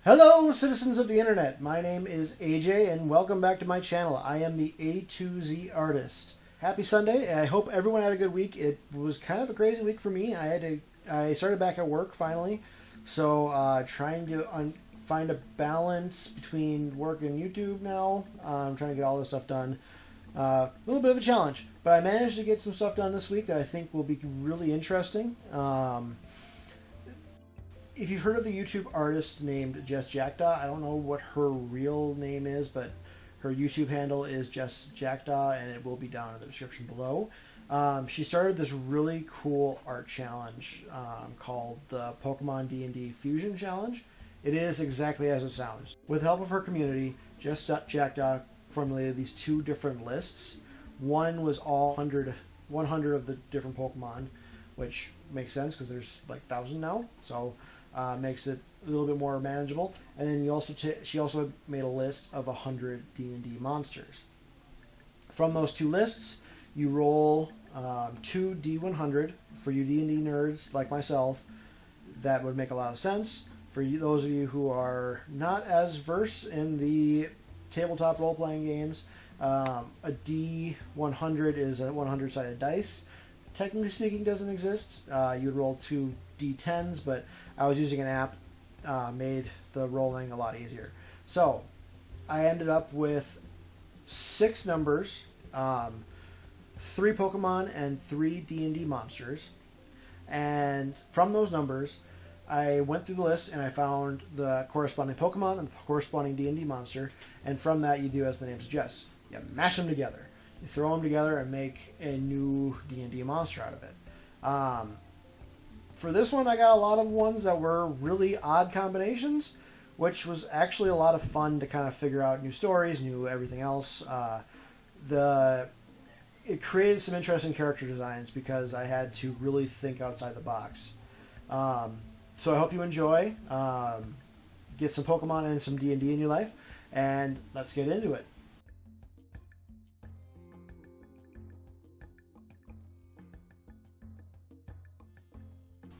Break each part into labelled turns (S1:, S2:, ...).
S1: Hello, citizens of the internet. My name is AJ, and welcome back to my channel. I am the A2Z artist. Happy Sunday. I hope everyone had a good week. It was kind of a crazy week for me. I started back at work finally, so trying to find a balance between work and YouTube now. I'm trying to get all this stuff done. A little bit of a challenge, but I managed to get some stuff done this week that I think will be really interesting. If you've heard of the YouTube artist named JessJackdaw, I don't know what her real name is, but her YouTube handle is JessJackdaw, and it will be down in the description below. She started this really cool art challenge called the Pokemon D&D Fusion Challenge. It is exactly as it sounds. With the help of her community, JessJackdaw formulated these two different lists. One was all 100 of the different Pokemon, which makes sense because there's like 1,000 now, so makes it a little bit more manageable. And then she also made a list of 100 D&D monsters. From those two lists, you roll 2 D100 for you D&D nerds like myself. That would make a lot of sense. For you, those of you who are not as versed in the tabletop role-playing games, a D100 is a 100-sided dice. Technically speaking, doesn't exist. You would roll 2 D10s, but I was using an app, made the rolling a lot easier. So I ended up with 6 numbers, 3 Pokemon and 3 D&D monsters. And from those numbers, I went through the list and I found the corresponding Pokemon and the corresponding D&D monster. And from that, you do as the name suggests. You mash them together. You throw them together and make a new D&D monster out of it. For this one, I got a lot of ones that were really odd combinations, which was actually a lot of fun to kind of figure out new stories, new everything else. It created some interesting character designs because I had to really think outside the box. So I hope you enjoy. Get some Pokemon and some D&D in your life, and let's get into it.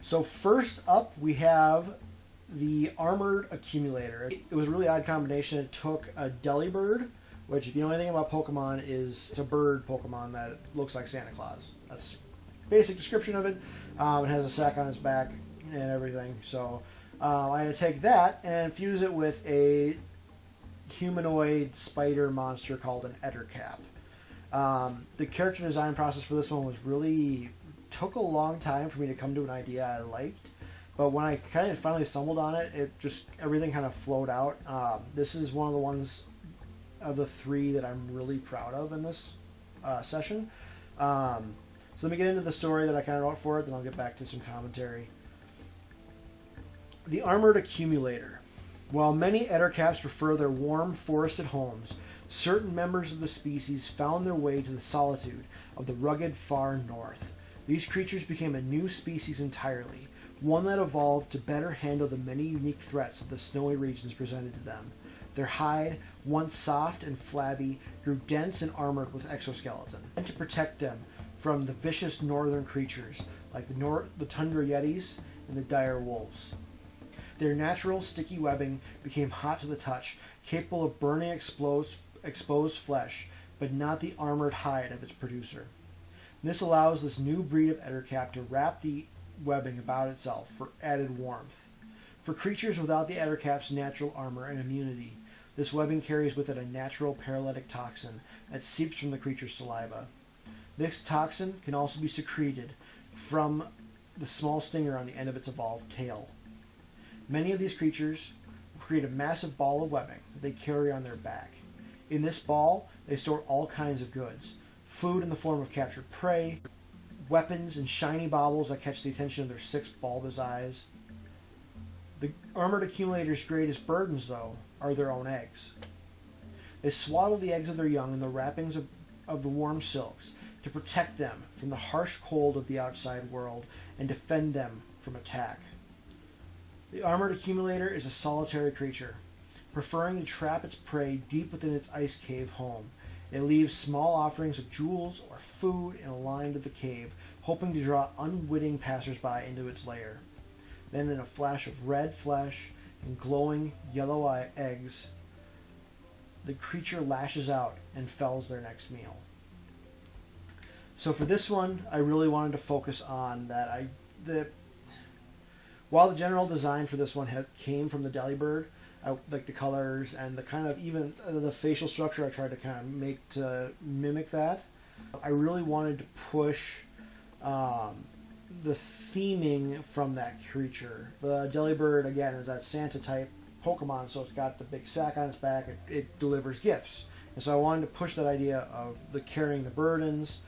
S1: So first up, we have the Armored Accumulator. It was a really odd combination. It took a Delibird, which if you know anything about Pokemon, it's a bird Pokemon that looks like Santa Claus. That's the basic description of it. It has a sack on its back and everything. So I had to take that and fuse it with a humanoid spider monster called an Ettercap. The character design process for this one was really... took a long time for me to come to an idea I liked, but when I kind of finally stumbled on it, everything kind of flowed out. This is one of the ones of the 3 that I'm really proud of in this session. So let me get into the story that I kind of wrote for it, then I'll get back to some commentary. The Armored Accumulator. While many Ettercaps prefer their warm, forested homes, certain members of the species found their way to the solitude of the rugged far north. These creatures became a new species entirely, one that evolved to better handle the many unique threats that the snowy regions presented to them. Their hide, once soft and flabby, grew dense and armored with exoskeleton, and to protect them from the vicious northern creatures like the tundra yetis and the dire wolves. Their natural sticky webbing became hot to the touch, capable of burning exposed flesh, but not the armored hide of its producer. This allows this new breed of Ettercap to wrap the webbing about itself for added warmth. For creatures without the Ettercap's natural armor and immunity, this webbing carries with it a natural paralytic toxin that seeps from the creature's saliva. This toxin can also be secreted from the small stinger on the end of its evolved tail. Many of these creatures create a massive ball of webbing that they carry on their back. In this ball, they store all kinds of goods. Food in the form of captured prey, weapons and shiny baubles that catch the attention of their 6 bulbous eyes. The Armored Accumulator's greatest burdens, though, are their own eggs. They swaddle the eggs of their young in the wrappings of the warm silks to protect them from the harsh cold of the outside world and defend them from attack. The Armored Accumulator is a solitary creature, preferring to trap its prey deep within its ice cave home. It leaves small offerings of jewels or food in a line to the cave, hoping to draw unwitting passersby into its lair. Then in a flash of red flesh and glowing yellow eggs, the creature lashes out and fells their next meal. So for this one, I really wanted to focus on that. While the general design for this one came from the Delibird, like the colors and the kind of even the facial structure, I tried to kind of make to mimic that. I really wanted to push the theming from that creature. The Delibird, again, is that Santa type Pokemon, so it's got the big sack on its back. It delivers gifts. And so I wanted to push that idea of the carrying the burdens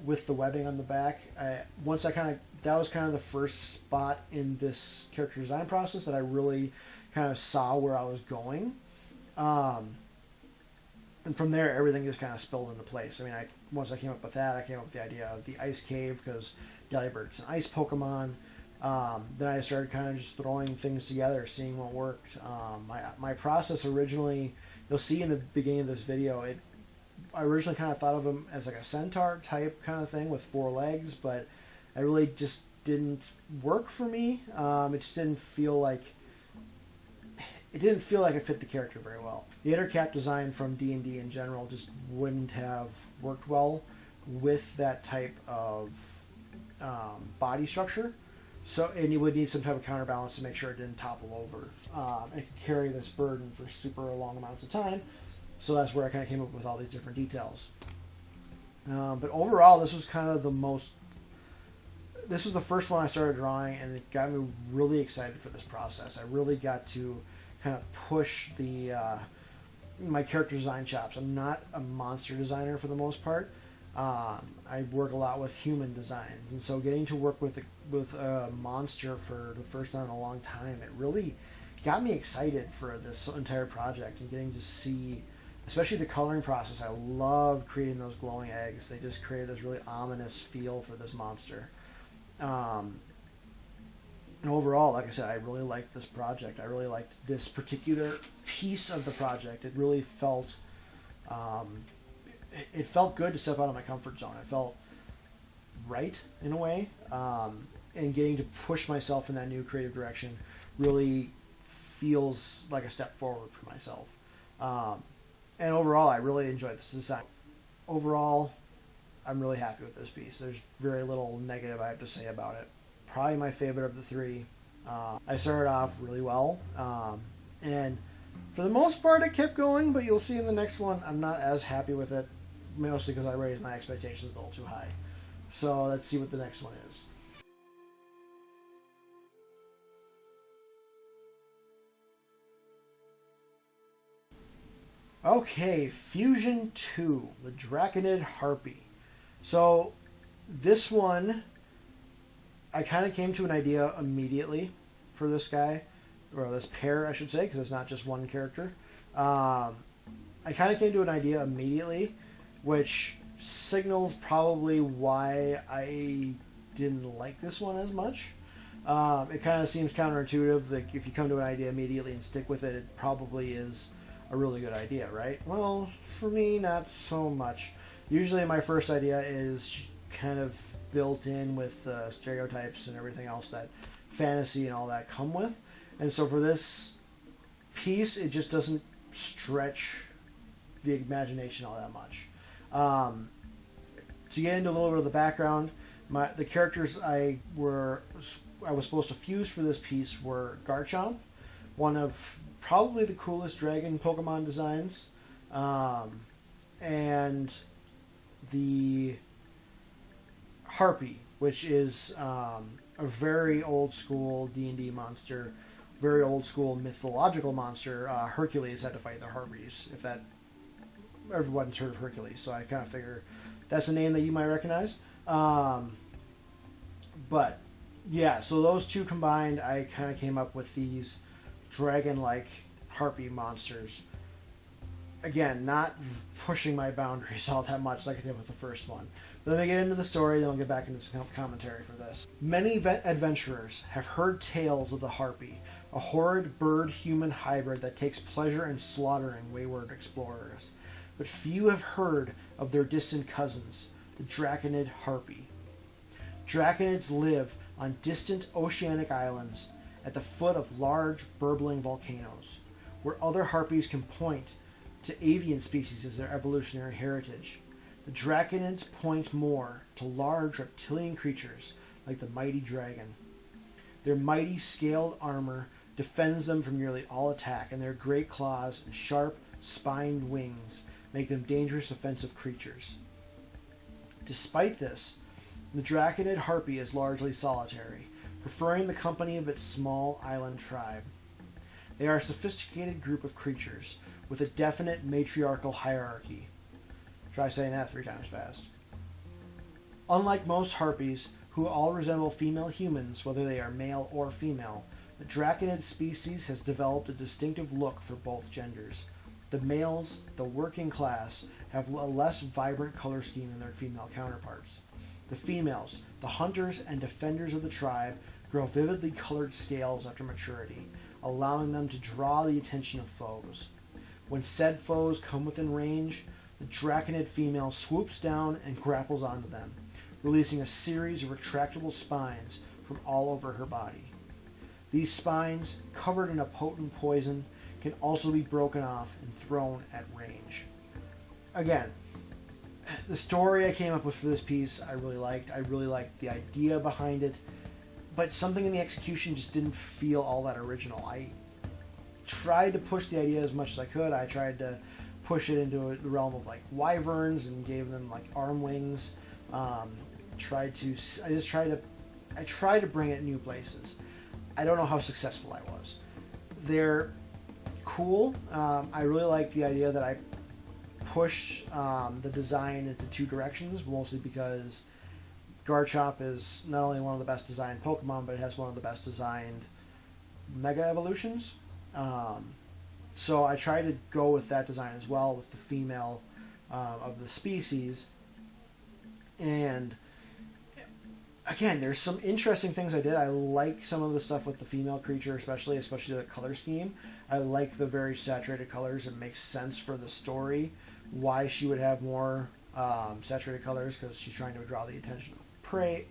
S1: with the webbing on the back. That was kind of the first spot in this character design process that I really kind of saw where I was going. And from there, everything just kind of spilled into place. I mean, once I came up with that, I came up with the idea of the Ice Cave, because Delibird's an ice Pokemon. Then I started kind of just throwing things together, seeing what worked. My process originally, you'll see in the beginning of this video, I originally kind of thought of him as like a centaur type kind of thing with 4 legs, but it really just didn't work for me. It just didn't feel like it fit the character very well. The Ettercap design from D&D in general just wouldn't have worked well with that type of body structure. So, and you would need some type of counterbalance to make sure it didn't topple over. It could carry this burden for super long amounts of time. So that's where I kind of came up with all these different details. But overall, this was kind of this was the first one I started drawing, and it got me really excited for this process. I really got to kind of push my character design chops. I'm not a monster designer for the most part. I work a lot with human designs, and so getting to work with a monster for the first time in a long time, it really got me excited for this entire project, and getting to see, especially the coloring process. I love creating those glowing eggs. They just create this really ominous feel for this monster. And overall, like I said, I really liked this project. I really liked this particular piece of the project. It really felt, it felt good to step out of my comfort zone. It felt right in a way, and getting to push myself in that new creative direction really feels like a step forward for myself. And overall, I really enjoyed this design. Overall, I'm really happy with this piece. There's very little negative I have to say about it. Probably my favorite of the 3. I started off really well, and for the most part it kept going, but you'll see in the next one I'm not as happy with it, mostly because I raised my expectations a little too high. So let's see what the next one is. Okay, Fusion 2, the Draconid Harpy. So this one, I kind of came to an idea immediately for this guy, or this pair, I should say, because it's not just one character. I kind of came to an idea immediately, which signals probably why I didn't like this one as much. It kind of seems counterintuitive. Like, if you come to an idea immediately and stick with it, it probably is a really good idea, right? Well, for me, not so much. Usually my first idea is kind of built in with stereotypes and everything else that fantasy and all that come with. And so for this piece, it just doesn't stretch the imagination all that much. To get into a little bit of the background, the characters I was supposed to fuse for this piece were Garchomp, one of probably the coolest dragon Pokemon designs, and the Harpy, which is a very old school D&D monster, very old school mythological monster. Hercules had to fight the Harpies, if that, everyone's heard of Hercules, so I kind of figure that's a name that you might recognize. But yeah, so those two combined, I kind of came up with these dragon-like Harpy monsters. Again, not pushing my boundaries all that much like I did with the first one. But then they get into the story, then I'll get back into some commentary for this. Many adventurers have heard tales of the Harpy, a horrid bird-human hybrid that takes pleasure in slaughtering wayward explorers. But few have heard of their distant cousins, the Draconid Harpy. Draconids live on distant oceanic islands at the foot of large, burbling volcanoes, where other harpies can point to avian species as their evolutionary heritage. The Draconids point more to large reptilian creatures like the mighty dragon. Their mighty scaled armor defends them from nearly all attack, and their great claws and sharp, spined wings make them dangerous offensive creatures. Despite this, the Draconid Harpy is largely solitary, preferring the company of its small island tribe. They are a sophisticated group of creatures with a definite matriarchal hierarchy. Try saying that 3 times fast. Unlike most harpies, who all resemble female humans, whether they are male or female, the Draconid species has developed a distinctive look for both genders. The males, the working class, have a less vibrant color scheme than their female counterparts. The females, the hunters and defenders of the tribe, grow vividly colored scales after maturity, allowing them to draw the attention of foes. When said foes come within range, the Draconid female swoops down and grapples onto them, releasing a series of retractable spines from all over her body. These spines, covered in a potent poison, can also be broken off and thrown at range. Again, the story I came up with for this piece I really liked. I really liked the idea behind it, but something in the execution just didn't feel all that original. I tried to push the idea as much as I could. I tried to push it into the realm of like wyverns and gave them like arm wings. I tried to bring it new places. I don't know how successful I was. They're cool. I really like the idea that I pushed the design into 2 directions, mostly because Garchomp is not only one of the best designed Pokemon, but it has one of the best designed Mega Evolutions. So I tried to go with that design as well, with the female of the species. And again, there's some interesting things I did. I like some of the stuff with the female creature, especially the color scheme. I like the very saturated colors. It makes sense for the story why she would have more saturated colors, because she's trying to draw the attention of prey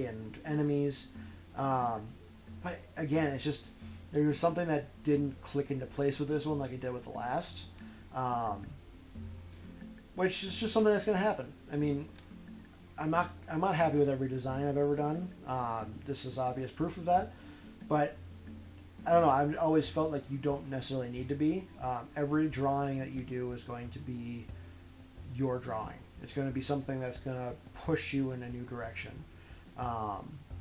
S1: and enemies. But again, it's just there was something that didn't click into place with this one like it did with the last, which is just something that's going to happen. I mean, I'm not happy with every design I've ever done. This is obvious proof of that, but I don't know. I've always felt like you don't necessarily need to be. Every drawing that you do is going to be your drawing. It's going to be something that's going to push you in a new direction. I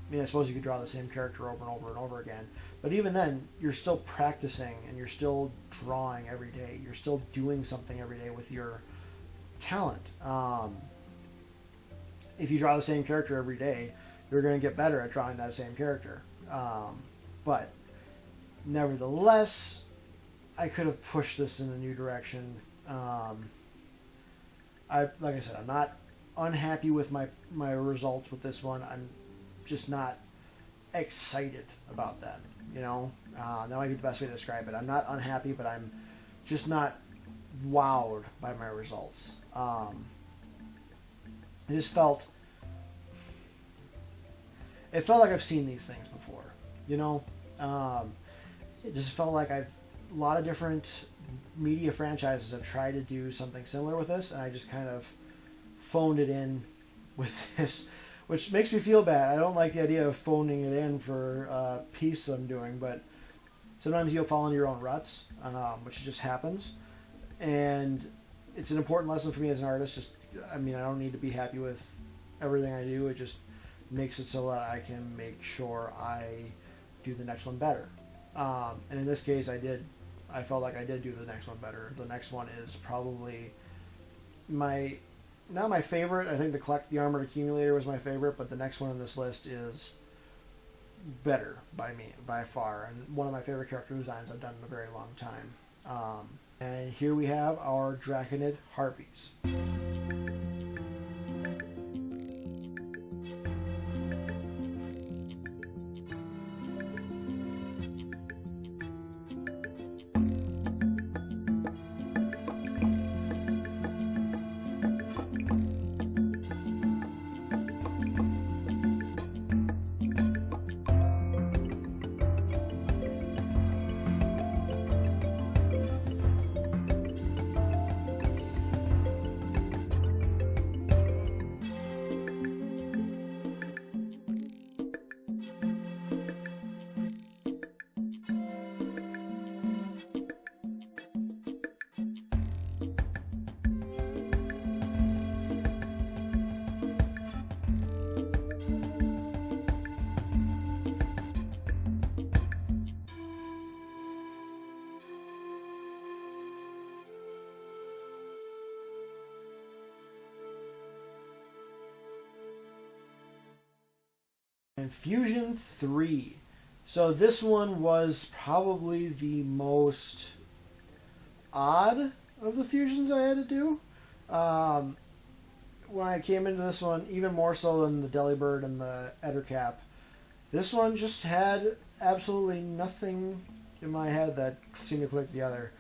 S1: mean, I suppose you could draw the same character over and over and over again, but even then, you're still practicing and you're still drawing every day. You're still doing something every day with your talent. If you draw the same character every day, you're going to get better at drawing that same character. But nevertheless, I could have pushed this in a new direction. Like I said, I'm not unhappy with my results with this one. I'm just not excited about them. You know, that might be the best way to describe it. I'm not unhappy, but I'm just not wowed by my results. It just felt like I've seen these things before, you know. It just felt like a lot of different media franchises have tried to do something similar with this, and I just kind of phoned it in with this, which makes me feel bad. I don't like the idea of phoning it in for a piece I'm doing, but sometimes you'll fall into your own ruts, which just happens, and it's an important lesson for me as an artist. I don't need to be happy with everything I do. It just makes it so that I can make sure I do the next one better. And in this case, I felt like I did do the next one better. The next one is probably not my favorite. I think the Armored Accumulator was my favorite, but the next one on this list is better by far, and one of my favorite character designs I've done in a very long time. And here we have our Draconid Harpies. And Fusion 3. So this one was probably the most odd of the fusions I had to do. When I came into this one, even more so than the Delibird and the Ettercap, this one just had absolutely nothing in my head that seemed to click together.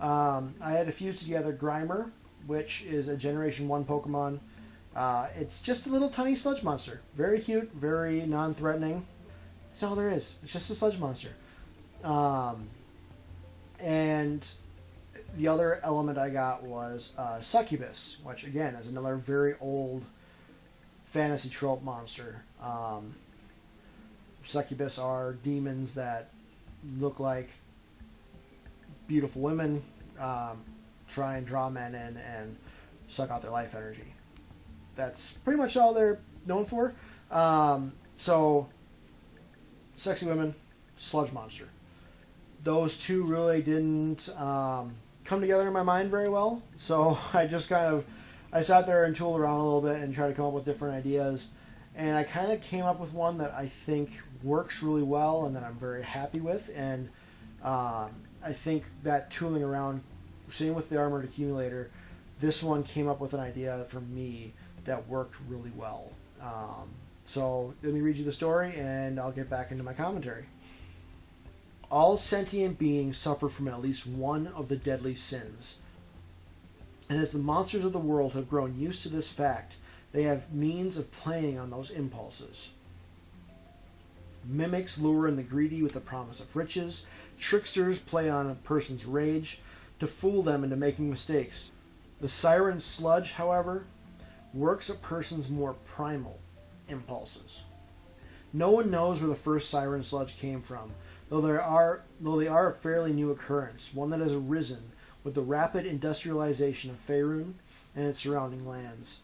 S1: I had to fuse together Grimer, which is a Generation 1 Pokemon. It's just a little tiny sludge monster. Very cute, very non-threatening. That's all there is. It's just a sludge monster. And the other element I got was Succubus, which again is another very old fantasy trope monster. Succubus are demons that look like beautiful women, try and draw men in and suck out their life energy. That's pretty much all they're known for. So, sexy women, sludge monster. Those two really didn't come together in my mind very well. So I just I sat there and tooled around a little bit and tried to come up with different ideas. And I kind of came up with one that I think works really well and that I'm very happy with. And I think that tooling around, same with the Armored Accumulator, this one came up with an idea for me that worked really well. So let me read you the story and I'll get back into my commentary. All sentient beings suffer from at least one of the deadly sins. And as the monsters of the world have grown used to this fact, they have means of playing on those impulses. Mimics lure in the greedy with the promise of riches. Tricksters play on a person's rage to fool them into making mistakes. The Siren Sludge, however, works a person's more primal impulses. No one knows where the first Siren Sludge came from, though they are a fairly new occurrence, one that has arisen with the rapid industrialization of Faerun and its surrounding lands.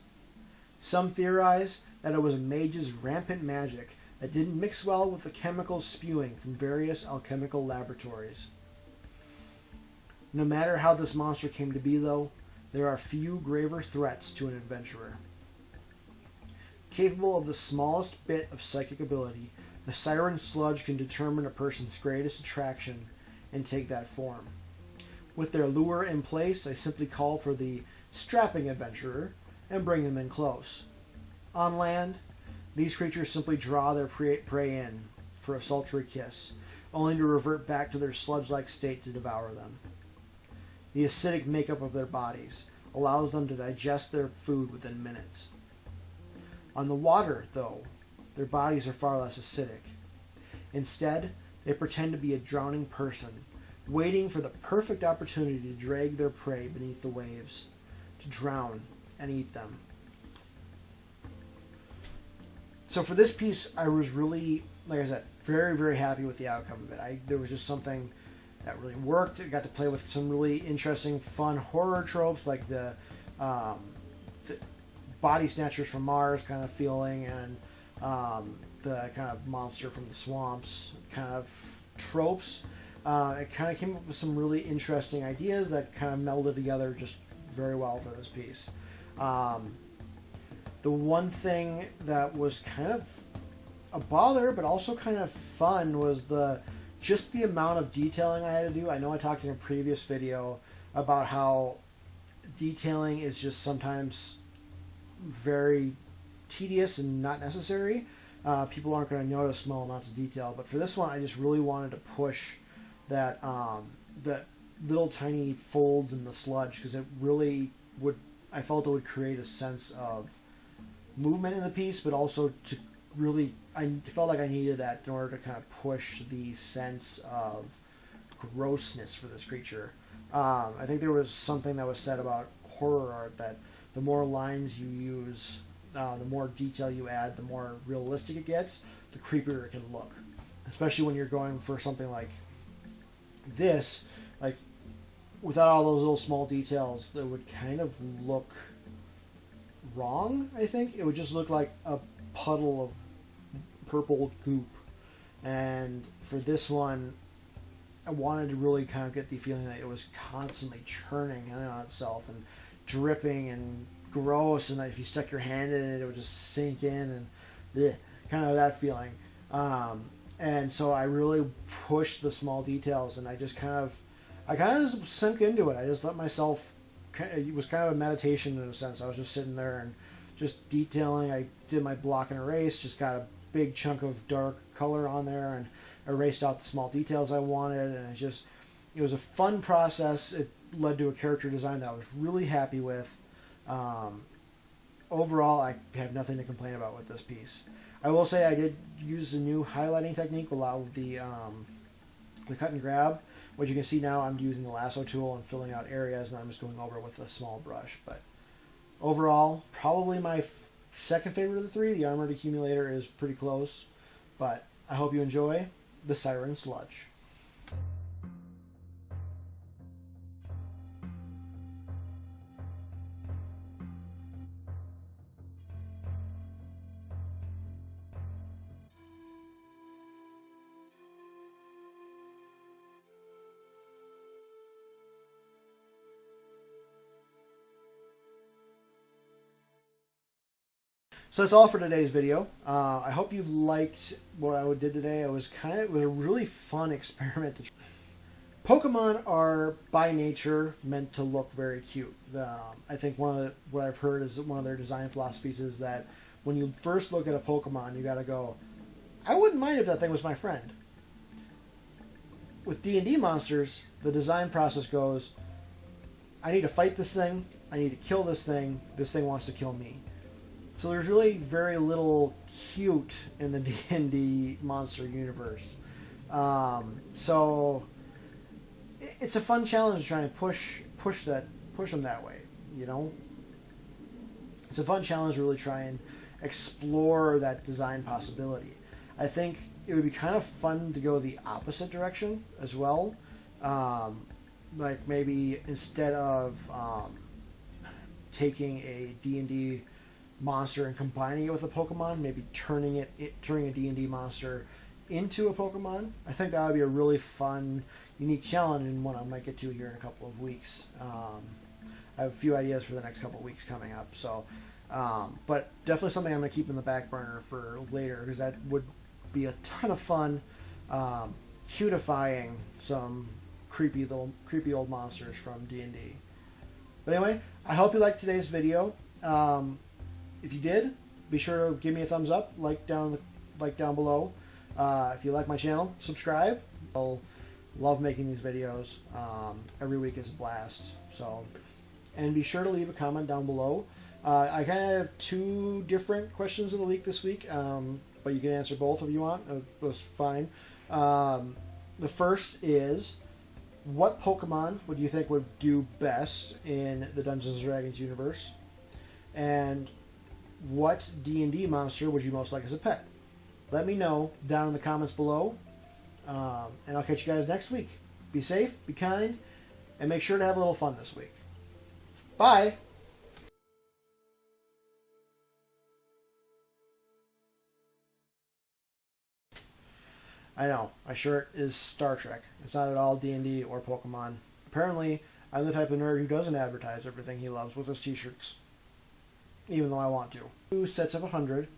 S1: Some theorize that it was a mage's rampant magic that didn't mix well with the chemicals spewing from various alchemical laboratories. No matter how this monster came to be, though, there are few graver threats to an adventurer. Capable of the smallest bit of psychic ability, the Siren Sludge can determine a person's greatest attraction and take that form. With their lure in place, I simply call for the strapping adventurer and bring them in close. On land, these creatures simply draw their prey in for a sultry kiss, only to revert back to their sludge-like state to devour them. The acidic makeup of their bodies allows them to digest their food within minutes. On the water, though, their bodies are far less acidic. Instead, they pretend to be a drowning person, waiting for the perfect opportunity to drag their prey beneath the waves, to drown and eat them. So for this piece, I was really, like I said, very, very happy with the outcome of it. There was just something that really worked. I got to play with some really interesting, fun horror tropes, like the body snatchers from Mars kind of feeling, and the kind of monster from the swamps kind of tropes. It kind of came up with some really interesting ideas that kind of melded together just very well for this piece. The one thing that was kind of a bother, but also kind of fun, was just the amount of detailing I had to do. I know I talked in a previous video about how detailing is just sometimes very tedious and not necessary. People aren't going to notice small amounts of detail, but for this one, I just really wanted to push that little tiny folds in the sludge, because it really would, I felt it would create a sense of movement in the piece, but also to really, I felt like I needed that in order to kind of push the sense of grossness for this creature. I think there was something that was said about horror art that the more lines you use, the more detail you add, the more realistic it gets, the creepier it can look. Especially when you're going for something like this, like without all those little small details, that would kind of look wrong, I think. It would just look like a puddle of purple goop. And for this one, I wanted to really kind of get the feeling that it was constantly churning in on itself and dripping and gross, and that if you stuck your hand in it, it would just sink in, and bleh, kind of that feeling. And so I really pushed the small details, and I kind of just sunk into it. I just let myself. It was kind of a meditation in a sense. I was just sitting there and just detailing. I did my block and erase, just got a big chunk of dark color on there and erased out the small details I wanted, and it was a fun process. It led to a character design that I was really happy with. Overall, I have nothing to complain about with this piece. I will say I did use a new highlighting technique with the cut and grab. What you can see now, I'm using the lasso tool and filling out areas, and I'm just going over with a small brush. But overall, probably my second favorite of the three. The Armored Accumulator is pretty close, but I hope you enjoy the Siren Sludge. So that's all for today's video. I hope you liked what I did today. It was a really fun experiment. Pokemon are by nature meant to look very cute. I think what I've heard is one of their design philosophies is that when you first look at a Pokemon, you got to go, I wouldn't mind if that thing was my friend. With D&D monsters, the design process goes, I need to fight this thing, I need to kill this thing wants to kill me. So there's really very little cute in the D&D monster universe. So it's a fun challenge to try and push them that way, you know? It's a fun challenge to really try and explore that design possibility. I think it would be kind of fun to go the opposite direction as well. Like maybe instead of taking a D&D monster and combining it with a Pokemon, maybe turning a D&D monster into a Pokemon. I think that would be a really fun, unique challenge, and one I might get to here in a couple of weeks. I have a few ideas for the next couple of weeks coming up, so but definitely something I'm going to keep in the back burner for later, because that would be a ton of fun, cutifying some creepy old monsters from D&D. But anyway, I hope you liked today's video. If you did, be sure to give me a thumbs up, like down below. If you like my channel, subscribe. I'll love making these videos. Every week is a blast. So, and be sure to leave a comment down below. I kind of have two different questions of the week this week, but you can answer both if you want. It was fine. The first is, what Pokemon would you think would do best in the Dungeons & Dragons universe? And what D&D monster would you most like as a pet? Let me know down in the comments below, and I'll catch you guys next week. Be safe, be kind, and make sure to have a little fun this week. Bye! I know, my shirt is Star Trek. It's not at all D&D or Pokemon. Apparently, I'm the type of nerd who doesn't advertise everything he loves with his t-shirts. Even though I want to. 2 sets of 100.